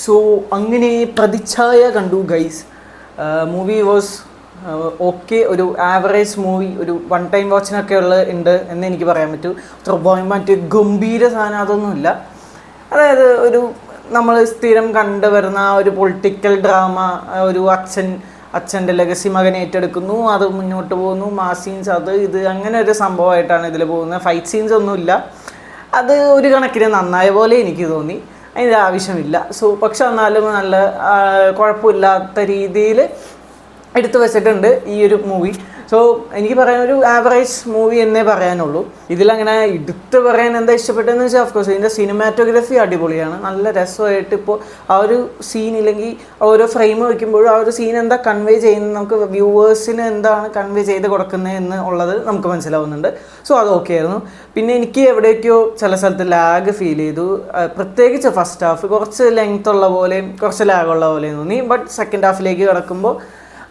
So അങ്ങനെ പ്രതിച്ഛായ കണ്ടു ഗൈസ്. മൂവി വാസ് ഓക്കെ, ഒരു ആവറേജ് മൂവി, ഒരു വൺ ടൈം വാച്ചിനൊക്കെ ഉണ്ട് എന്ന് എനിക്ക് പറയാൻ പറ്റൂ. അത്ര മറ്റ് ഗംഭീര സാധനം അതൊന്നുമില്ല. അതായത് ഒരു നമ്മൾ സ്ഥിരം കണ്ടുവരുന്ന ആ ഒരു പൊളിറ്റിക്കൽ ഡ്രാമ, ഒരു അച്ഛൻ്റെ ലെഗസി മകൻ ഏറ്റെടുക്കുന്നു, അത് മുന്നോട്ട് പോകുന്നു, മാസ് സീൻസ് അത് ഇത് അങ്ങനെ ഒരു സംഭവമായിട്ടാണ് ഇതിൽ പോകുന്നത്. ഫൈറ്റ് സീൻസ് ഒന്നുമില്ല. അത് ഒരു കണക്കിന് നന്നായ പോലെ എനിക്ക് തോന്നി, അതിൻ്റെ ആവശ്യമില്ല. സോ പക്ഷെ എന്നാലും നല്ല കുഴപ്പമില്ലാത്ത രീതിയിൽ എടുത്തു വെച്ചിട്ടുണ്ട് ഈ ഒരു മൂവി. സോ എനിക്ക് പറയാൻ ഒരു ആവറേജ് മൂവി എന്നേ പറയാനുള്ളൂ. ഇതിലങ്ങനെ എടുത്ത് പറയാൻ എന്താ ഇഷ്ടപ്പെട്ടതെന്ന് വെച്ചാൽ ഓഫ് കോഴ്സ് ഇതിൻ്റെ സിനിമാറ്റോഗ്രഫി അടിപൊളിയാണ്, നല്ല രസമായിട്ട്. ഇപ്പോൾ ആ ഒരു സീൻ ഇല്ലെങ്കിൽ ഓരോ ഫ്രെയിം വയ്ക്കുമ്പോഴും ആ ഒരു സീൻ എന്താ കൺവേ ചെയ്യുന്നത്, നമുക്ക് വ്യൂവേഴ്സിന് എന്താണ് കൺവേ ചെയ്ത് കൊടുക്കുന്നത് എന്ന് ഉള്ളത് നമുക്ക് മനസ്സിലാവുന്നുണ്ട്. സോ അത് ഓക്കെ ആയിരുന്നു. പിന്നെ എനിക്ക് എവിടേക്കോ ചില സ്ഥലത്ത് ലാഗ് ഫീൽ ചെയ്തു, പ്രത്യേകിച്ച് ഫസ്റ്റ് ഹാഫ് കുറച്ച് ലെങ്ത് ഉള്ള പോലെയും കുറച്ച് ലാഗുള്ള പോലെയും തോന്നി. ബട്ട് സെക്കൻഡ് ഹാഫിലേക്ക് കിടക്കുമ്പോൾ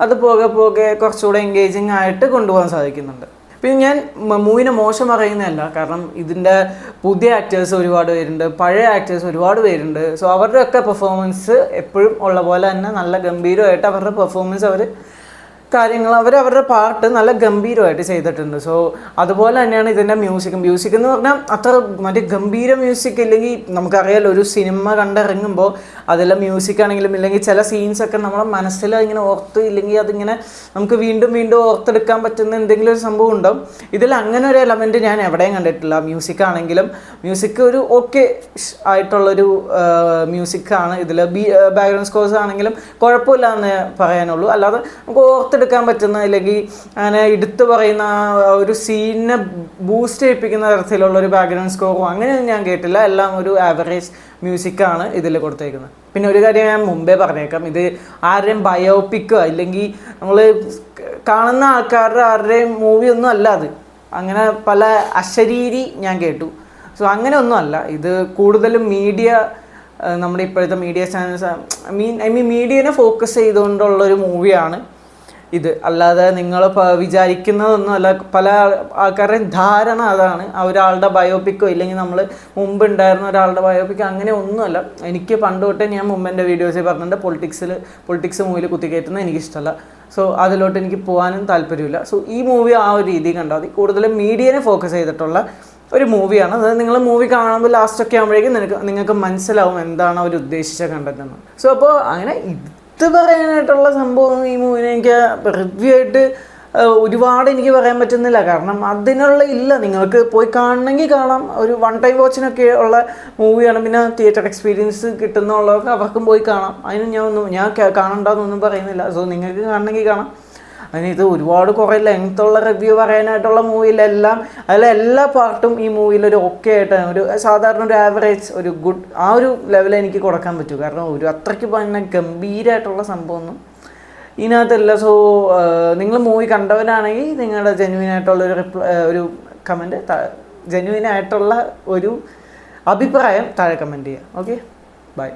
അത് പോകെ കുറച്ചുകൂടെ എൻഗേജിങ് ആയിട്ട് കൊണ്ടുപോകാൻ സാധിക്കുന്നുണ്ട്. പിന്നെ ഞാൻ മൂവിനെ മോശം പറയുന്നതല്ല, കാരണം ഇതിൻ്റെ പുതിയ ആക്ടേഴ്സ് ഒരുപാട് പേരുണ്ട്, പഴയ ആക്ടേഴ്സ് ഒരുപാട് പേരുണ്ട്. സോ അവരുടെയൊക്കെ പെർഫോമൻസ് എപ്പോഴും ഉള്ള പോലെ തന്നെ നല്ല ഗംഭീരമായിട്ട് അവരുടെ പെർഫോമൻസ് കാര്യങ്ങൾ അവരുടെ പാർട്ട് നല്ല ഗംഭീരമായിട്ട് ചെയ്തിട്ടുണ്ട്. സോ അതുപോലെ തന്നെയാണ് ഇതിൻ്റെ മ്യൂസിക് എന്ന് പറഞ്ഞാൽ അത്ര മറ്റേ ഗംഭീര മ്യൂസിക് ഇല്ലെങ്കിൽ നമുക്കറിയാലോ, ഒരു സിനിമ കണ്ടിറങ്ങുമ്പോൾ അതിലെ മ്യൂസിക് ആണെങ്കിലും ഇല്ലെങ്കിൽ ചില സീൻസൊക്കെ നമ്മുടെ മനസ്സിൽ ഇങ്ങനെ ഓർത്ത് ഇല്ലെങ്കിൽ അതിങ്ങനെ നമുക്ക് വീണ്ടും ഓർത്തെടുക്കാൻ പറ്റുന്ന എന്തെങ്കിലും ഒരു സംഭവം ഉണ്ടാവും. ഇതിൽ അങ്ങനെ ഒരു എലമെൻറ്റ് ഞാൻ എവിടെയും കണ്ടിട്ടില്ല. മ്യൂസിക് ഒരു ഓക്കെ ആയിട്ടുള്ളൊരു മ്യൂസിക്കാണ് ഇതിൽ. ബാക്ക്ഗ്രൗണ്ട് സ്കോർസ് ആണെങ്കിലും കുഴപ്പമില്ല എന്ന് പറയാനുള്ളൂ. അല്ലാതെ നമുക്ക് എടുക്കാൻ പറ്റുന്ന അല്ലെങ്കിൽ അങ്ങനെ എടുത്തു പറയുന്ന ഒരു സീനിനെ ബൂസ്റ്റ് ചെയ്യിപ്പിക്കുന്ന തരത്തിലുള്ള ഒരു ബാക്ക്ഗ്രൗണ്ട് സ്കോറും അങ്ങനെയൊന്നും ഞാൻ കേട്ടില്ല. എല്ലാം ഒരു ആവറേജ് മ്യൂസിക്കാണ് ഇതിൽ കൊടുത്തേക്കുന്നത്. പിന്നെ ഒരു കാര്യം ഞാൻ മുമ്പേ പറഞ്ഞേക്കാം, ഇത് ആരുടെയും ബയോപിക്കോ അല്ലെങ്കിൽ നമ്മൾ കാണുന്ന ആൾക്കാരുടെ ആരുടെയും മൂവിയൊന്നും അല്ല അത്. അങ്ങനെ പല അശരീരി ഞാൻ കേട്ടു. സോ അങ്ങനെയൊന്നും അല്ല. ഇത് കൂടുതലും നമ്മുടെ ഇപ്പോഴത്തെ മീഡിയ ചാനൽസ് മീഡിയനെ ഫോക്കസ് ചെയ്തുകൊണ്ടുള്ളൊരു മൂവിയാണ് ഇത്. അല്ലാതെ നിങ്ങൾ വിചാരിക്കുന്നതൊന്നും അല്ല. പല ആൾക്കാരുടെയും ധാരണ അതാണ്, ഒരാളുടെ ബയോപിക്കോ ഇല്ലെങ്കിൽ നമ്മൾ മുമ്പ് ഉണ്ടായിരുന്ന ഒരാളുടെ ബയോപിക്കോ അങ്ങനെ ഒന്നുമല്ല. എനിക്ക് പണ്ട് തൊട്ടേ ഞാൻ മുമ്പ് എൻ്റെ വീഡിയോസിൽ പറഞ്ഞിട്ടുണ്ട്, പൊളിറ്റിക്സ് മൂവിയിൽ കുത്തിക്കയറ്റുന്നത് എനിക്കിഷ്ടമല്ല. സോ അതിലോട്ട് എനിക്ക് പോകാനും താല്പര്യമില്ല. സോ ഈ മൂവി ആ ഒരു രീതി കണ്ടാൽ മതി. കൂടുതലും മീഡിയനെ ഫോക്കസ് ചെയ്തിട്ടുള്ള ഒരു മൂവിയാണ്. അതായത് നിങ്ങൾ മൂവി കാണുമ്പോൾ ലാസ്റ്റൊക്കെ ആകുമ്പോഴേക്കും നിങ്ങൾക്ക് മനസ്സിലാവും എന്താണ് അവർ ഉദ്ദേശിച്ച കണ്ടന്റ് എന്ന്. സോ അപ്പോൾ അങ്ങനെ പറയാനായിട്ടുള്ള സംഭവം ഈ മൂവിനെ എനിക്ക് റിവ്യൂ ആയിട്ട് ഒരുപാട് എനിക്ക് പറയാൻ പറ്റുന്നില്ല. കാരണം ഇല്ല. നിങ്ങൾക്ക് പോയി കാണണമെങ്കിൽ കാണാം. ഒരു വൺ ടൈം വാച്ചിനൊക്കെ ഉള്ള മൂവിയാണ്. പിന്നെ തിയേറ്റർ എക്സ്പീരിയൻസ് കിട്ടുന്നുള്ളവർക്ക് അവർക്കും പോയി കാണാം. അതിന് ഞാൻ കാണണ്ടെന്നൊന്നും പറയുന്നില്ല. സോ നിങ്ങൾക്ക് കാണണമെങ്കിൽ കാണാം. അതിന് ഇത് ഒരുപാട് കുറേ ലെങ്ത്തുള്ള റിവ്യൂ പറയാനായിട്ടുള്ള മൂവിയിലെല്ലാം എല്ലാ പാർട്ടും ഈ മൂവിയിലൊരു ഓക്കെ ആയിട്ടാണ്, ഒരു സാധാരണ ഒരു ആവറേജ് ഒരു ഗുഡ് ആ ഒരു ലെവലിൽ എനിക്ക് കൊടുക്കാൻ പറ്റൂ. കാരണം ഒരു അത്രയ്ക്ക് തന്നെ ഗംഭീരമായിട്ടുള്ള സംഭവമൊന്നും ഇതിനകത്തല്ല. സോ നിങ്ങൾ മൂവി കണ്ടവരാണെങ്കിൽ നിങ്ങളുടെ ജെന്യുവിനായിട്ടുള്ളൊരു ഒരു കമൻറ്റ്, ജെന്യുവിനായിട്ടുള്ള ഒരു അഭിപ്രായം താഴെ കമൻറ്റ് ചെയ്യുക. Okay, by.